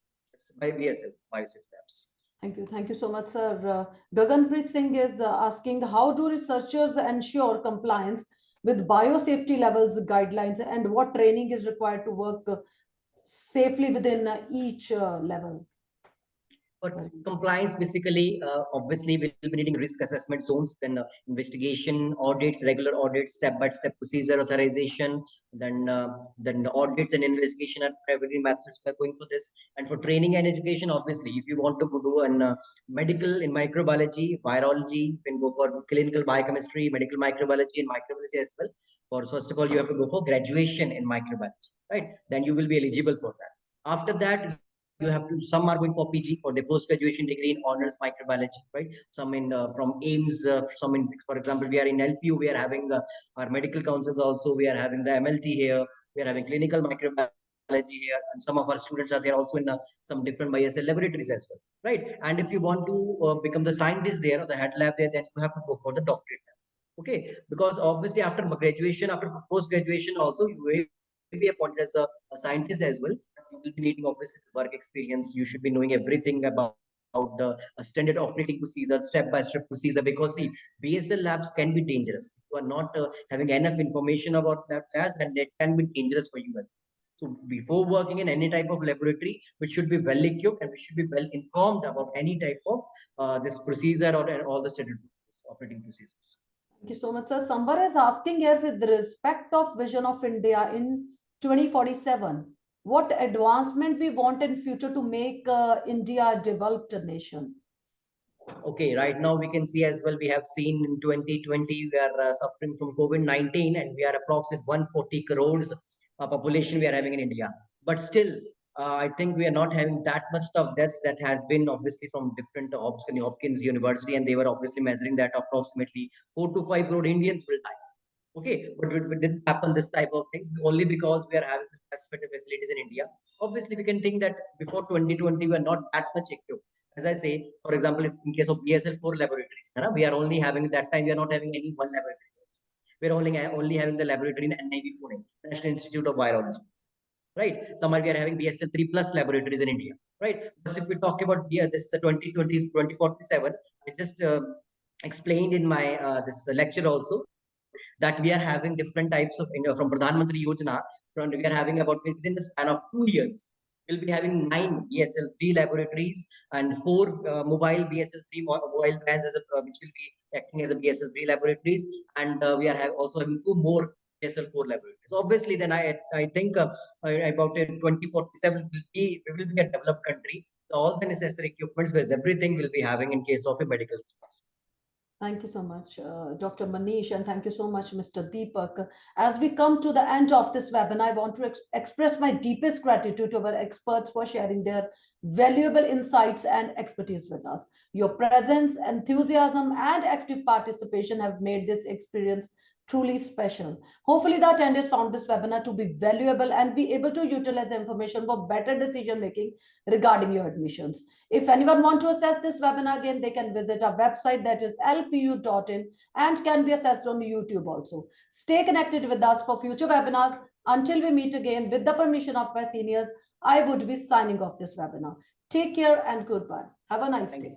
by BSL biosafety labs. Thank you. Thank you so much, sir. Gaganpreet Singh is asking, how do researchers ensure compliance with biosafety levels guidelines, and what training is required to work safely within each level? But compliance basically, obviously, we'll be needing risk assessment zones, then investigation audits, regular audits, step-by-step procedure authorization, then the audits and investigation are primary methods we are going for this. And for training and education, obviously, if you want to go do an medical in microbiology, virology, you can go for clinical biochemistry, medical microbiology, and microbiology as well. For first of all, you have to go for graduation in microbiology, right? Then you will be eligible for that. After that, you have to, some are going for PG for the post-graduation degree in honors microbiology, right? Some in from AIMS, some in, for example, we are in LPU, we are having our medical councils also, we are having the MLT here, we are having clinical microbiology here, and some of our students are there also in some different BSL laboratories as well, right? And if you want to become the scientist there or the head lab there, then you have to go for the doctorate. Okay, because obviously after graduation, after post-graduation also, you will be appointed as a scientist as well. You will be needing obviously work experience. You should be knowing everything about the standard operating procedure, step-by-step procedure, because see, BSL labs can be dangerous. If you are not having enough information about that labs, then it can be dangerous for you as well. So before working in any type of laboratory, we should be well equipped and we should be well informed about any type of this procedure or all the standard operating procedures. Thank you so much, sir. Sambar is asking here, with respect of vision of India in 2047, what advancement we want in future to make India a developed nation? Okay, right now we can see as well, we have seen in 2020, we are suffering from COVID-19 and we are approximately 140 crores population we are having in India. But still, I think we are not having that much of deaths. That has been obviously from different Hopkins University, and they were obviously measuring that approximately 4 to 5 crore Indians will die. Okay, but it didn't happen this type of things only because we are having the best facilities in India. Obviously, we can think that before 2020, we are not that much equipped. As I say, for example, if in case of BSL-4 laboratories, we are only having that time, we are not having any one laboratory. We're only having the laboratory in NIV Pune, National Institute of Virology. Right? Somewhere we are having BSL-3 plus laboratories in India. Right? But if we talk about this 2020, 2047, I just explained in my this lecture also, that we are having different types of, from Pradhan Mantri Yojana, we are having about within the span of 2 years, we'll be having 9 BSL-3 laboratories and 4 mobile BSL-3 mobile vans which will be acting as a BSL-3 laboratories, and we are also having 2 more BSL-4 laboratories. Obviously, then I think about 2047 we will be a developed country. All the necessary equipments, where everything will be having in case of a medical space. Thank you so much, Dr. Manish, and thank you so much, Mr. Deepak. As we come to the end of this webinar, I want to express my deepest gratitude to our experts for sharing their valuable insights and expertise with us. Your presence, enthusiasm, and active participation have made this experience truly special. Hopefully, the attendees found this webinar to be valuable and be able to utilize the information for better decision making regarding your admissions. If anyone wants to access this webinar again, they can visit our website, that is lpu.in, and can be accessed on YouTube also. Stay connected with us for future webinars. Until we meet again, with the permission of my seniors, I would be signing off this webinar. Take care and goodbye. Have a nice day.